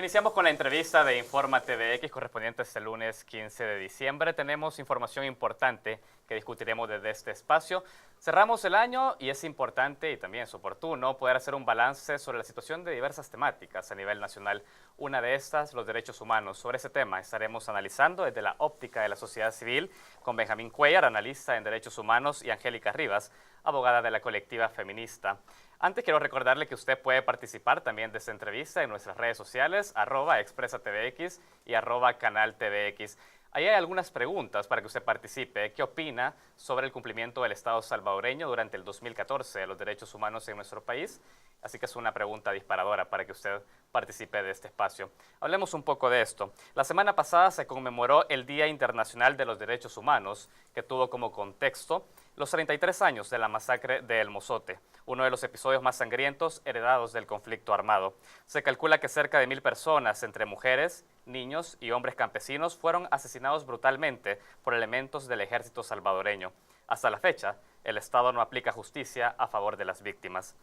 Iniciamos con la entrevista de Informa TVX correspondiente este lunes 15 de diciembre. Tenemos información importante que discutiremos desde este espacio. Cerramos el año y es importante y también es oportuno poder hacer un balance sobre la situación de diversas temáticas a nivel nacional. Una de estas, los derechos humanos. Sobre ese tema estaremos analizando desde la óptica de la sociedad civil con Benjamín Cuellar, analista en derechos humanos, y Angélica Rivas, abogada de la colectiva feminista. Antes quiero recordarle que usted puede participar también de esta entrevista en nuestras redes sociales, @expresatvx y @canaltvx. Ahí hay algunas preguntas para que usted participe. ¿Qué opina sobre el cumplimiento del Estado salvadoreño durante el 2014 de los derechos humanos en nuestro país? Así que es una pregunta disparadora para que usted participe de este espacio. Hablemos un poco de esto. La semana pasada se conmemoró el Día Internacional de los Derechos Humanos, que tuvo como contexto los 33 años de la masacre de El Mozote, uno de los episodios más sangrientos heredados del conflicto armado. Se calcula que cerca de 1000 personas, entre mujeres, niños y hombres campesinos, fueron asesinados brutalmente por elementos del ejército salvadoreño. Hasta la fecha, el Estado no aplica justicia a favor de las víctimas.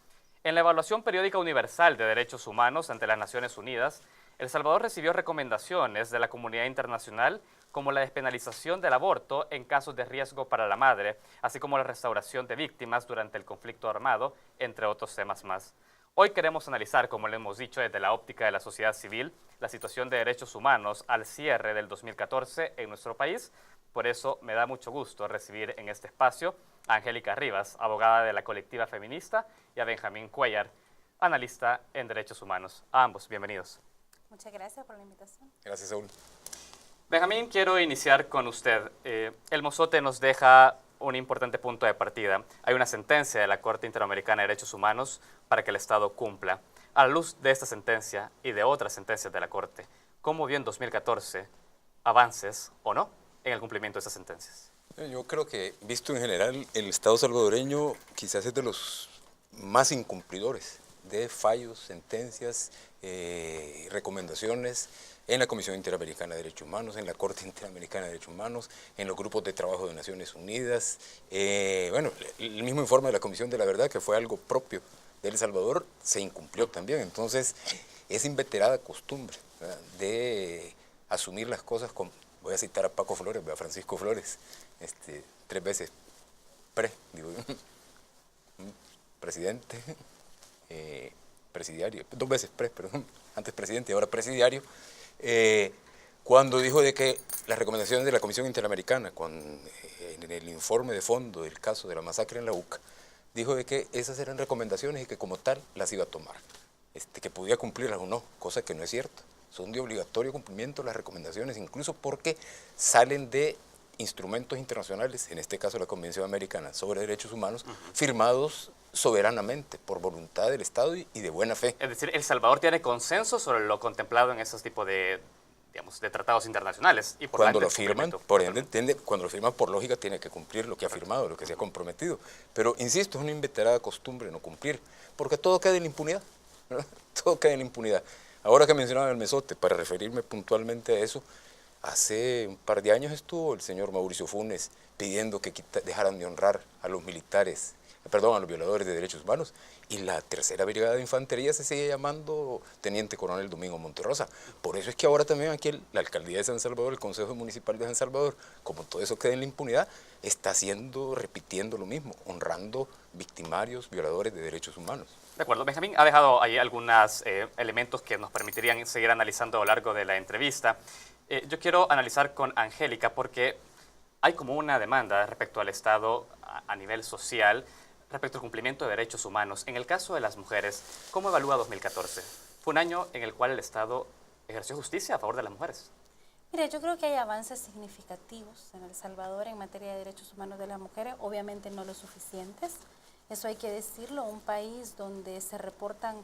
En la Evaluación Periódica Universal de Derechos Humanos ante las Naciones Unidas, El Salvador recibió recomendaciones de la comunidad internacional como la despenalización del aborto en casos de riesgo para la madre, así como la restauración de víctimas durante el conflicto armado, entre otros temas más. Hoy queremos analizar, como le hemos dicho, desde la óptica de la sociedad civil, la situación de derechos humanos al cierre del 2014 en nuestro país. Por eso me da mucho gusto recibir en este espacio a Angélica Rivas, abogada de la colectiva feminista, y a Benjamín Cuellar, analista en derechos humanos. A ambos, bienvenidos. Muchas gracias por la invitación. Gracias, Saúl. Benjamín, quiero iniciar con usted. El Mozote nos deja un importante punto de partida. Hay una sentencia de la Corte Interamericana de Derechos Humanos para que el Estado cumpla. A la luz de esta sentencia y de otras sentencias de la Corte, ¿cómo vio en 2014 avances o no en el cumplimiento de esas sentencias? Yo creo que, visto en general, el Estado salvadoreño quizás es de los más incumplidores de fallos, sentencias, recomendaciones en la Comisión Interamericana de Derechos Humanos, en la Corte Interamericana de Derechos Humanos, en los grupos de trabajo de Naciones Unidas. Bueno, el mismo informe de la Comisión de la Verdad, que fue algo propio de El Salvador, se incumplió también. Entonces, es inveterada costumbre, ¿verdad?, de asumir las cosas con, voy a citar a Paco Flores, a Francisco Flores, 3 veces presidente, presidiario, 2 veces perdón, antes presidente y ahora presidiario, cuando dijo de que las recomendaciones de la Comisión Interamericana, en el informe de fondo del caso de la masacre en la UCA, dijo de que esas eran recomendaciones y que como tal las iba a tomar, que podía cumplirlas o no, cosa que no es cierto. Son de obligatorio cumplimiento las recomendaciones, incluso porque salen de instrumentos internacionales, en este caso la Convención Americana sobre Derechos Humanos, firmados soberanamente por voluntad del Estado y de buena fe. Es decir, El Salvador tiene consenso sobre lo contemplado en esos tipos de, digamos, de tratados internacionales. Y por cuando lo firman, por ende, cuando lo firman, por lógica, tiene que cumplir lo que ha firmado, lo que se ha comprometido. Pero, insisto, es una inveterada costumbre no cumplir, porque todo queda en la impunidad, ¿verdad? Todo queda en la impunidad. Ahora que mencionaba el Mozote, para referirme puntualmente a eso, hace un par de años estuvo el señor Mauricio Funes pidiendo que dejaran de honrar a los militares, perdón, a los violadores de derechos humanos, y la tercera brigada de infantería se sigue llamando Teniente Coronel Domingo Monterrosa. Por eso es que ahora también aquí la alcaldía de San Salvador, el Consejo Municipal de San Salvador, como todo eso queda en la impunidad, está repitiendo lo mismo, honrando victimarios, violadores de derechos humanos. De acuerdo, Benjamín ha dejado ahí algunos elementos que nos permitirían seguir analizando a lo largo de la entrevista. Yo quiero analizar con Angélica porque hay como una demanda respecto al Estado a nivel social, respecto al cumplimiento de derechos humanos. En el caso de las mujeres, ¿cómo evalúa 2014? Fue un año en el cual el Estado ejerció justicia a favor de las mujeres. Mire, yo creo que hay avances significativos en El Salvador en materia de derechos humanos de las mujeres, obviamente no los suficientes, eso hay que decirlo, un país donde se reportan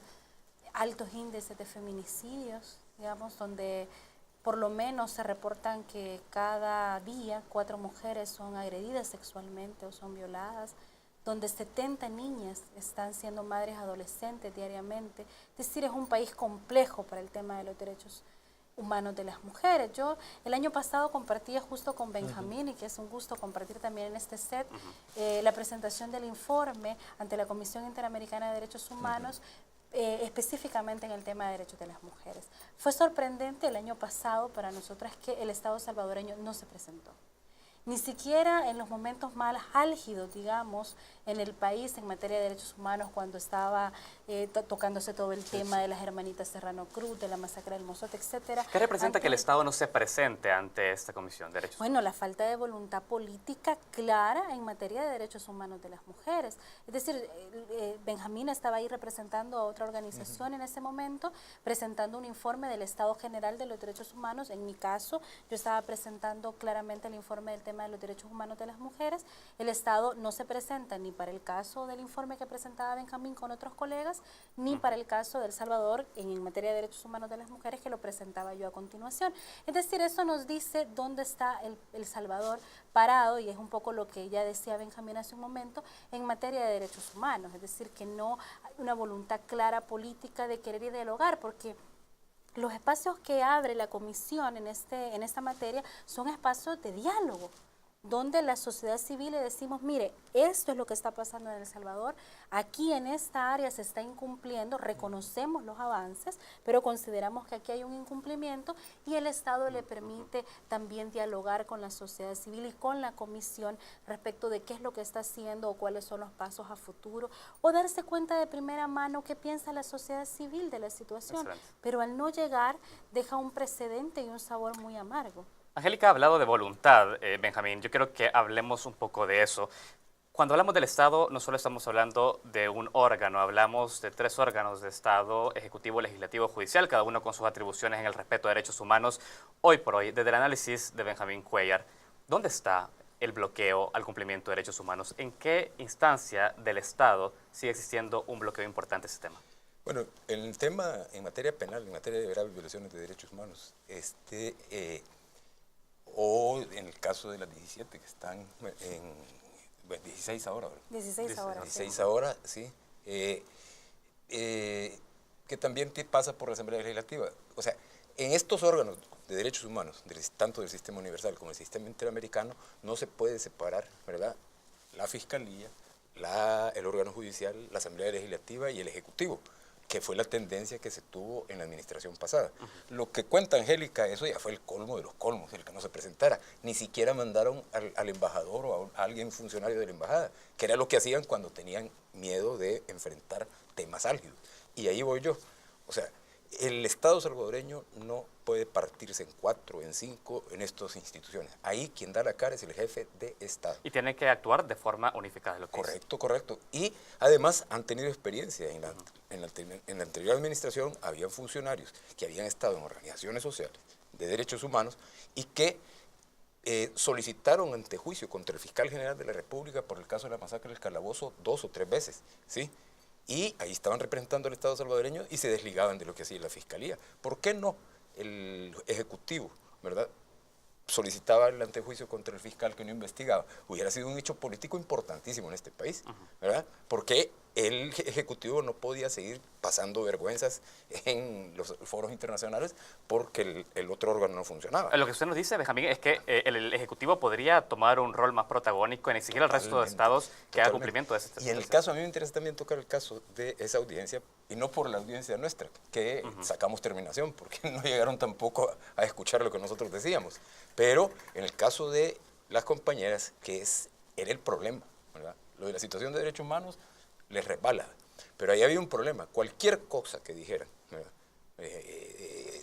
altos índices de feminicidios, digamos, donde por lo menos se reportan que cada día 4 mujeres son agredidas sexualmente o son violadas, donde 70 niñas están siendo madres adolescentes diariamente. Es decir, es un país complejo para el tema de los derechos humanos de las mujeres. Yo el año pasado compartía justo con Benjamín, y que es un gusto compartir también en este set, la presentación del informe ante la Comisión Interamericana de Derechos Humanos, específicamente en el tema de derechos de las mujeres. Fue sorprendente el año pasado para nosotras que el Estado salvadoreño no se presentó. Ni siquiera en los momentos más álgidos, digamos, en el país en materia de derechos humanos, cuando estaba tocándose todo el tema de las hermanitas Serrano Cruz, de la masacre del Mozote, etcétera. ¿Qué representa que el Estado no se presente ante esta Comisión de Derechos Humanos? Bueno, la falta de voluntad política clara en materia de derechos humanos de las mujeres. Es decir, Benjamín estaba ahí representando a otra organización en ese momento, presentando un informe del Estado General de los Derechos Humanos. En mi caso, yo estaba presentando claramente el informe del tema de los derechos humanos de las mujeres. El Estado no se presenta ni para el caso del informe que presentaba Benjamín con otros colegas, ni para el caso de El Salvador en materia de derechos humanos de las mujeres, que lo presentaba yo a continuación. Es decir, eso nos dice dónde está El Salvador parado, y es un poco lo que ya decía Benjamín hace un momento, en materia de derechos humanos. Es decir, que no hay una voluntad clara política de querer dialogar, porque los espacios que abre la comisión en esta materia son espacios de diálogo, donde la sociedad civil le decimos, mire, esto es lo que está pasando en El Salvador, aquí en esta área se está incumpliendo, reconocemos los avances, pero consideramos que aquí hay un incumplimiento, y el Estado le permite también dialogar con la sociedad civil y con la comisión respecto de qué es lo que está haciendo o cuáles son los pasos a futuro, o darse cuenta de primera mano qué piensa la sociedad civil de la situación. Excelente. Pero al no llegar deja un precedente y un sabor muy amargo. Angélica ha hablado de voluntad, Benjamín. Yo quiero que hablemos un poco de eso. Cuando hablamos del Estado, no solo estamos hablando de un órgano, hablamos de 3 órganos de Estado: ejecutivo, legislativo, judicial, cada uno con sus atribuciones en el respeto a derechos humanos. Hoy por hoy, desde el análisis de Benjamín Cuellar, ¿dónde está el bloqueo al cumplimiento de derechos humanos? ¿En qué instancia del Estado sigue existiendo un bloqueo importante a ese tema? Bueno, el tema en materia penal, en materia de graves violaciones de derechos humanos, o en el caso de las 17 que están en 16 ahora. 16 ahora. 16 sí. ahora, sí. Que también pasa por la Asamblea Legislativa. O sea, en estos órganos de derechos humanos, tanto del sistema universal como del sistema interamericano, no se puede separar, ¿verdad?, la Fiscalía, el órgano judicial, la Asamblea Legislativa y el Ejecutivo, que fue la tendencia que se tuvo en la administración pasada. Lo que cuenta Angélica, eso ya fue el colmo de los colmos, el que no se presentara. Ni siquiera mandaron al embajador o a alguien funcionario de la embajada, que era lo que hacían cuando tenían miedo de enfrentar temas álgidos. Y ahí voy yo. O sea, el Estado salvadoreño no puede partirse en 4, en 5 en estas instituciones. Ahí quien da la cara es el jefe de Estado. Y tiene que actuar de forma unificada. Lo que Correcto, correcto. Y además han tenido experiencia. En la anterior administración habían funcionarios que habían estado en organizaciones sociales de derechos humanos y que solicitaron ante juicio contra el fiscal general de la República por el caso de la masacre del Calabozo 2 o 3 veces, ¿sí? Y ahí estaban representando al Estado salvadoreño y se desligaban de lo que hacía la Fiscalía. ¿Por qué no el Ejecutivo, verdad, solicitaba el antejuicio contra el fiscal que no investigaba? Hubiera sido un hecho político importantísimo en este país, ¿verdad? Porque el Ejecutivo no podía seguir pasando vergüenzas en los foros internacionales porque el otro órgano no funcionaba. Lo que usted nos dice, Benjamín, es que el Ejecutivo podría tomar un rol más protagónico en exigir al resto de estados que haga cumplimiento de ese. Y en el caso, a mí me interesa también tocar el caso de esa audiencia, y no por la audiencia nuestra, que sacamos terminación, porque no llegaron tampoco a escuchar lo que nosotros decíamos. Pero en el caso de las compañeras, era el problema, ¿verdad? Lo de la situación de derechos humanos les resbala. Pero ahí había un problema. Cualquier cosa que dijeran,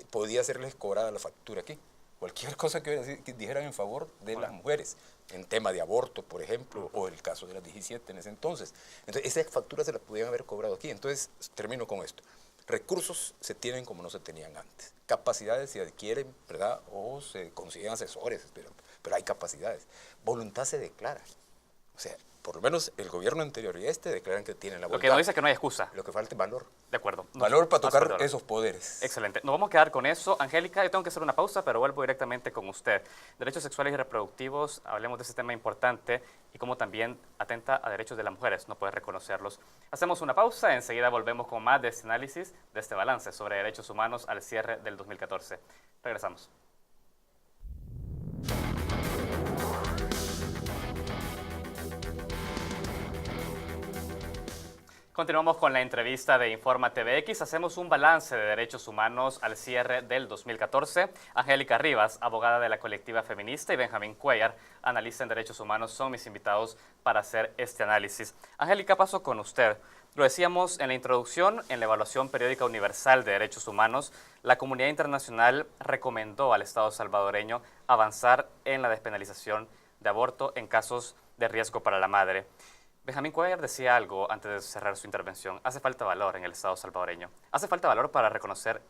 podía hacerles cobrada la factura aquí. Cualquier cosa que dijeran en favor de las mujeres, en tema de aborto, por ejemplo, o el caso de las 17 en ese entonces. Entonces, esas facturas se las podían haber cobrado aquí. Entonces, termino con esto. Recursos se tienen como no se tenían antes. Capacidades se adquieren, ¿verdad? O se consiguen asesores, pero hay capacidades. Voluntad se declara. O sea, por lo menos el gobierno anterior y declaran que tienen la voluntad. Lo que no dice es que no hay excusa. Lo que falta es valor. De acuerdo. Valor para tocar esos poderes. Excelente. Nos vamos a quedar con eso. Angélica, yo tengo que hacer una pausa, pero vuelvo directamente con usted. Derechos sexuales y reproductivos, hablemos de ese tema importante y cómo también atenta a derechos de las mujeres, no puede reconocerlos. Hacemos una pausa, enseguida volvemos con más de este análisis, de este balance sobre derechos humanos al cierre del 2014. Regresamos. Continuamos con la entrevista de Informa TVX. Hacemos un balance de derechos humanos al cierre del 2014. Angélica Rivas, abogada de la colectiva feminista, y Benjamín Cuellar, analista en derechos humanos, son mis invitados para hacer este análisis. Angélica, paso con usted. Lo decíamos en la introducción, en la Evaluación Periódica Universal de Derechos Humanos, la comunidad internacional recomendó al Estado salvadoreño avanzar en la despenalización de aborto en casos de riesgo para la madre. Benjamín Cuellar decía algo antes de cerrar su intervención. Hace falta valor en el Estado salvadoreño. ¿Hace falta valor para reconocer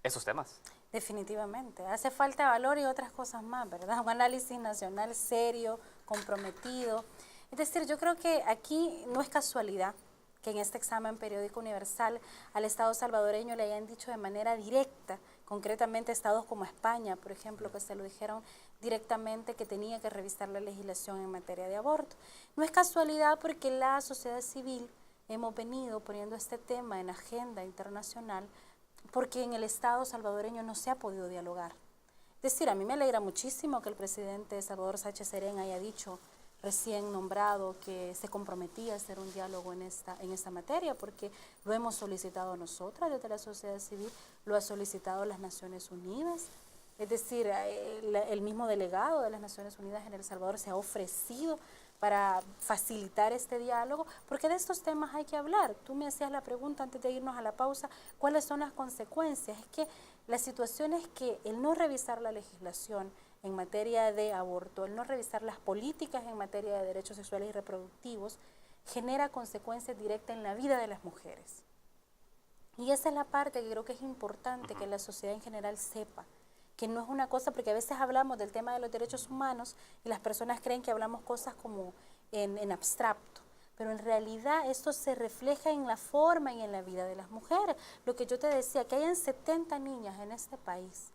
esos temas? Definitivamente. Hace falta valor y otras cosas más, ¿verdad? Un análisis nacional serio, comprometido. Es decir, yo creo que aquí no es casualidad que en este examen periódico universal al Estado salvadoreño le hayan dicho de manera directa, concretamente estados como España, por ejemplo, que se lo dijeron directamente que tenía que revisar la legislación en materia de aborto. No es casualidad porque la sociedad civil hemos venido poniendo este tema en agenda internacional porque en el Estado salvadoreño no se ha podido dialogar. Es decir, a mí me alegra muchísimo que el presidente Salvador Sánchez Serén haya dicho recién nombrado que se comprometía a hacer un diálogo en esta materia, porque lo hemos solicitado nosotras desde la sociedad civil, lo ha solicitado las Naciones Unidas, es decir, el mismo delegado de las Naciones Unidas en El Salvador se ha ofrecido para facilitar este diálogo, porque de estos temas hay que hablar. Tú me hacías la pregunta antes de irnos a la pausa, ¿cuáles son las consecuencias? Es que la situación es que el no revisar la legislación en materia de aborto, el no revisar las políticas en materia de derechos sexuales y reproductivos, genera consecuencias directas en la vida de las mujeres. Y esa es la parte que creo que es importante que la sociedad en general sepa, que no es una cosa, porque a veces hablamos del tema de los derechos humanos y las personas creen que hablamos cosas como en abstracto, pero en realidad esto se refleja en la forma y en la vida de las mujeres. Lo que yo te decía, que hayan 70 niñas en este país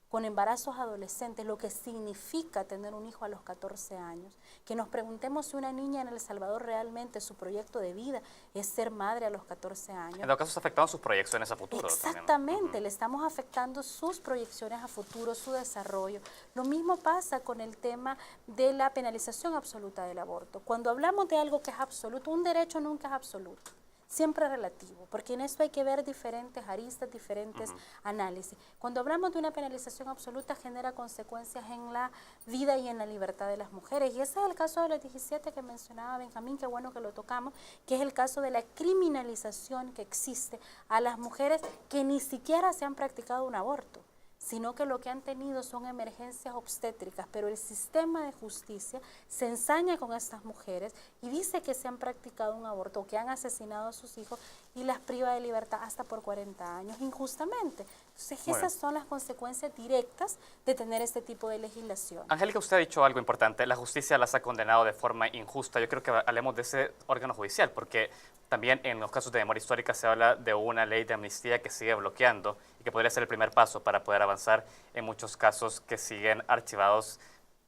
con embarazos adolescentes, lo que significa tener un hijo a los 14 años, que nos preguntemos si una niña en El Salvador realmente su proyecto de vida es ser madre a los 14 años. En todo caso, está afectando sus proyecciones a futuro. Exactamente, también. Le estamos afectando sus proyecciones a futuro, su desarrollo. Lo mismo pasa con el tema de la penalización absoluta del aborto. Cuando hablamos de algo que es absoluto, un derecho nunca es absoluto. Siempre relativo, porque en eso hay que ver diferentes aristas, diferentes análisis. Cuando hablamos de una penalización absoluta, genera consecuencias en la vida y en la libertad de las mujeres. Y ese es el caso de los 17 que mencionaba Benjamín, qué bueno que lo tocamos, que es el caso de la criminalización que existe a las mujeres que ni siquiera se han practicado un aborto, sino que lo que han tenido son emergencias obstétricas, pero el sistema de justicia se ensaña con estas mujeres y dice que se han practicado un aborto, que han asesinado a sus hijos y las priva de libertad hasta por 40 años, injustamente. Entonces, esas son las consecuencias directas de tener este tipo de legislación. Angélica, usted ha dicho algo importante, la justicia las ha condenado de forma injusta. Yo creo que hablemos de ese órgano judicial, porque también en los casos de memoria histórica se habla de una ley de amnistía que sigue bloqueando y que podría ser el primer paso para poder avanzar en muchos casos que siguen archivados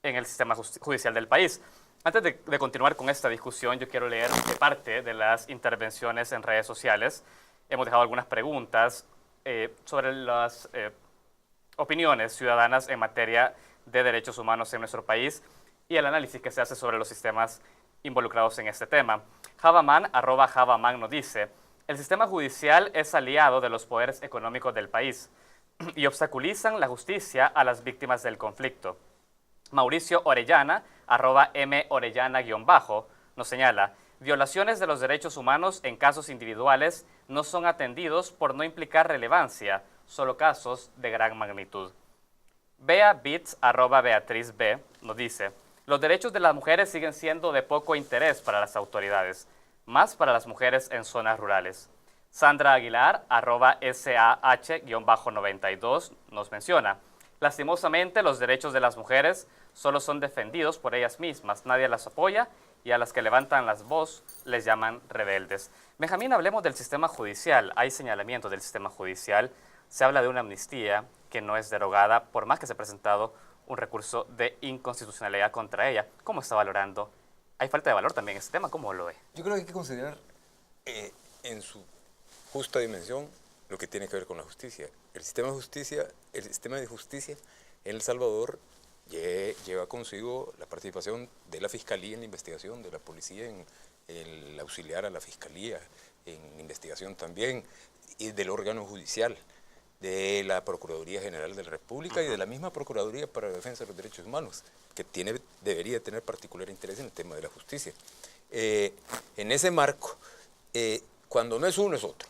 en el sistema judicial del país. Antes de continuar con esta discusión, yo quiero leer parte de las intervenciones en redes sociales. Hemos dejado algunas preguntas sobre las opiniones ciudadanas en materia de derechos humanos en nuestro país y el análisis que se hace sobre los sistemas involucrados en este tema. Javaman, @Javaman, nos dice: el sistema judicial es aliado de los poderes económicos del país y obstaculizan la justicia a las víctimas del conflicto. Mauricio Orellana, @MOrellana_, nos señala: violaciones de los derechos humanos en casos individuales no son atendidos por no implicar relevancia, solo casos de gran magnitud. Bea Bits, @Beatriz B, nos dice: los derechos de las mujeres siguen siendo de poco interés para las autoridades, más para las mujeres en zonas rurales. Sandra Aguilar, @SAH_92, nos menciona: lastimosamente, los derechos de las mujeres solo son defendidos por ellas mismas, nadie las apoya y a las que levantan las voz les llaman rebeldes. Benjamín, hablemos del sistema judicial. Hay señalamientos del sistema judicial. Se habla de una amnistía que no es derogada, por más que se ha presentado un recurso de inconstitucionalidad contra ella. ¿Cómo está valorando? ¿Hay falta de valor también en este tema? ¿Cómo lo ve? Yo creo que hay que considerar en su justa dimensión lo que tiene que ver con la justicia. El sistema de justicia en El Salvador lleva consigo la participación de la Fiscalía en la investigación, de la Policía en el auxiliar a la Fiscalía en investigación también, y del órgano judicial, de la Procuraduría General de la República y de la misma Procuraduría para la Defensa de los Derechos Humanos, que debería tener particular interés en el tema de la justicia. En ese marco, cuando no es uno es otro,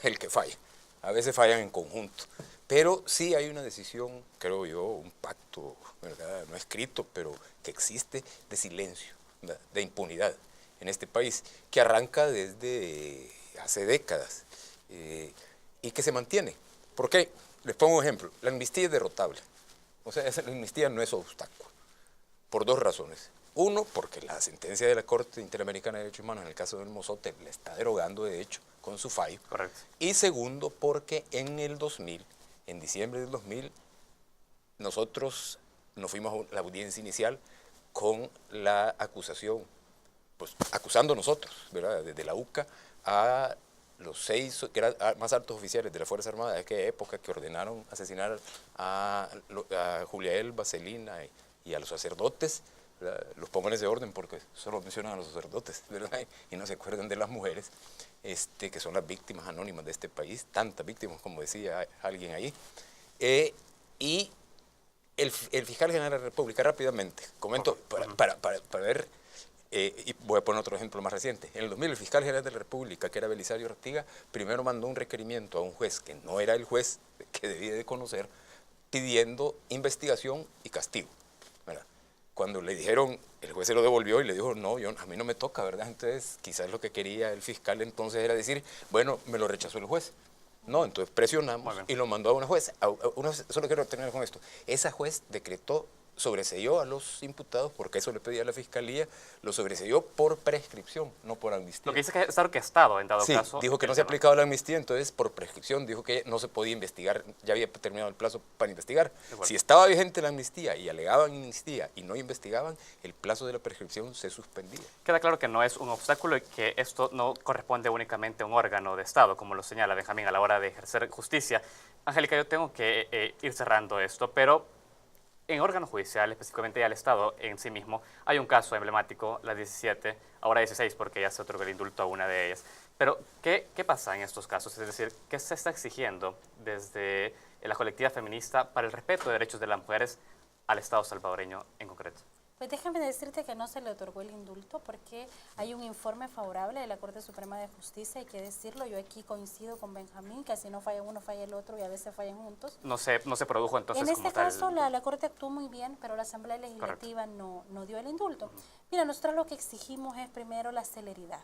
el que falla. A veces fallan en conjunto, pero sí hay una decisión, creo yo, un pacto, ¿verdad?, no escrito, pero que existe, de silencio, ¿verdad?, de impunidad en este país, que arranca desde hace décadas y que se mantiene. ¿Por qué? Les pongo un ejemplo. La amnistía es derrotable. O sea, la amnistía no es obstáculo, por dos razones. Uno, porque la sentencia de la Corte Interamericana de Derechos Humanos, en el caso del Mozote, la está derogando de hecho con su fallo. Correcto. Y segundo, porque en el 2000, en diciembre del 2000, nosotros nos fuimos a la audiencia inicial con la acusación, pues acusando nosotros, ¿verdad?, desde la UCA a los 6 que eran más altos oficiales de la Fuerza Armada de aquella época que ordenaron asesinar a Julia Elba, Celina y a los sacerdotes. ¿Verdad? Los pongo en ese orden porque solo mencionan a los sacerdotes, ¿verdad?, y no se acuerdan de las mujeres, que son las víctimas anónimas de este país, tantas víctimas como decía alguien ahí. Y el fiscal general de la República, rápidamente, comento para ver, y voy a poner otro ejemplo más reciente. En el 2000 el fiscal general de la República, que era Belisario Ortiga, primero mandó un requerimiento a un juez que no era el juez que debía de conocer, pidiendo investigación y castigo, ¿verdad? Cuando le dijeron, el juez se lo devolvió y le dijo, no, a mí no me toca, ¿verdad? Entonces, quizás lo que quería el fiscal entonces era decir, bueno, me lo rechazó el juez. No, entonces presionamos y lo mandó a una juez. Solo quiero terminar con esto. Esa juez decretó, sobreseyó a los imputados, porque eso le pedía a la Fiscalía, lo sobreseyó por prescripción, no por amnistía. Lo que dice que está orquestado en dado caso. Dijo que no se aplicaba la amnistía, entonces por prescripción dijo que no se podía investigar, ya había terminado el plazo para investigar. Si estaba vigente la amnistía y alegaban amnistía y no investigaban, el plazo de la prescripción se suspendía. Queda claro que no es un obstáculo y que esto no corresponde únicamente a un órgano de Estado, como lo señala Benjamín, a la hora de ejercer justicia. Angélica, yo tengo que ir cerrando esto, pero en órganos judiciales, específicamente al Estado en sí mismo, hay un caso emblemático, la 17, ahora 16 porque ya se otorgó el indulto a una de ellas. Pero, ¿qué pasa en estos casos? Es decir, ¿qué se está exigiendo desde la colectiva feminista para el respeto de derechos de las mujeres al Estado salvadoreño en concreto? Pues déjame decirte que no se le otorgó el indulto porque hay un informe favorable de la Corte Suprema de Justicia, hay que decirlo. Yo aquí coincido con Benjamín, que si no falla uno, falla el otro y a veces fallan juntos. No se produjo entonces en como este tal. caso la Corte actuó muy bien, pero la Asamblea Legislativa no dio el indulto. Mira, nosotros lo que exigimos es primero la celeridad.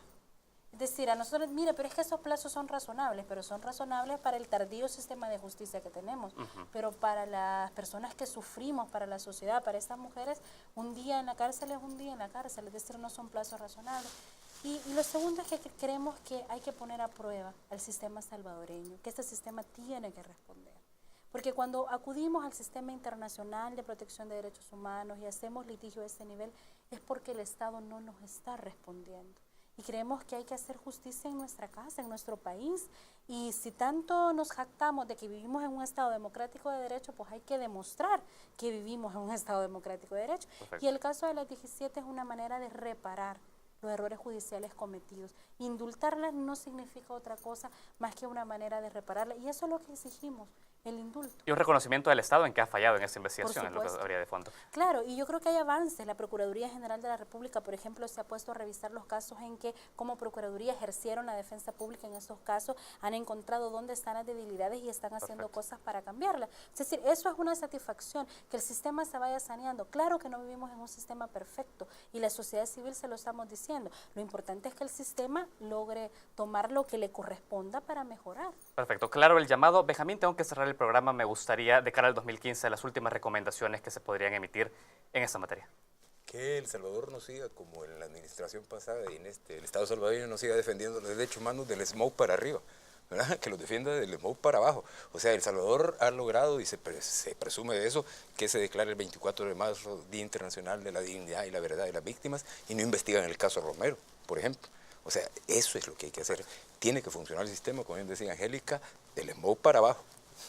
Es decir, a nosotros, mira, pero es que esos plazos son razonables, pero son razonables para el tardío sistema de justicia que tenemos. Pero para las personas que sufrimos, para la sociedad, para estas mujeres, un día en la cárcel es un día en la cárcel, es decir, no son plazos razonables. Y lo segundo es que creemos que hay que poner a prueba al sistema salvadoreño, que este sistema tiene que responder. Porque cuando acudimos al sistema internacional de protección de derechos humanos y hacemos litigio a este nivel, es porque el Estado no nos está respondiendo. Y creemos que hay que hacer justicia en nuestra casa, en nuestro país. Y si tanto nos jactamos de que vivimos en un Estado democrático de derecho, pues hay que demostrar que vivimos en un Estado democrático de derecho. Perfecto. Y el caso de las 17 es una manera de reparar los errores judiciales cometidos. Indultarlas no significa otra cosa más que una manera de repararlas. Y eso es lo que exigimos, el indulto. Y un reconocimiento del Estado en que ha fallado en esta investigación, es lo que habría de fondo. Claro, y yo creo que hay avances. La Procuraduría General de la República, por ejemplo, se ha puesto a revisar los casos en que como Procuraduría ejercieron la defensa pública en esos casos, han encontrado dónde están las debilidades y están haciendo cosas para cambiarlas. Es decir, eso es una satisfacción, que el sistema se vaya saneando. Claro que no vivimos en un sistema perfecto y la sociedad civil se lo estamos diciendo. Lo importante es que el sistema logre tomar lo que le corresponda para mejorar. Perfecto, claro el llamado. Benjamín, tengo que cerrar el programa. Me gustaría, de cara al 2015, las últimas recomendaciones que se podrían emitir en esta materia. Que El Salvador no siga como en la administración pasada y en el Estado salvadoreño no siga defendiendo los derechos humanos del SMOUC para arriba, ¿verdad? Que los defienda del SMOUC para abajo. O sea, El Salvador ha logrado, y se presume de eso, que se declare el 24 de marzo Día Internacional de la Dignidad y la Verdad de las Víctimas y no investigan el caso Romero, por ejemplo. O sea, eso es lo que hay que hacer. Tiene que funcionar el sistema, como bien decía Angélica, del SMOUC para abajo.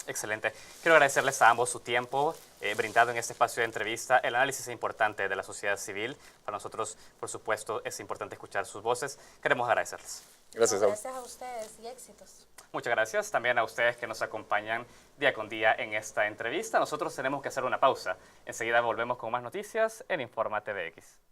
Excelente. Quiero agradecerles a ambos su tiempo brindado en este espacio de entrevista. El análisis es importante de la sociedad civil. Para nosotros, por supuesto, es importante escuchar sus voces. Queremos agradecerles. Gracias, Gracias a ustedes y éxitos. Muchas gracias también a ustedes que nos acompañan día con día en esta entrevista. Nosotros tenemos que hacer una pausa. Enseguida volvemos con más noticias en Informa TVX.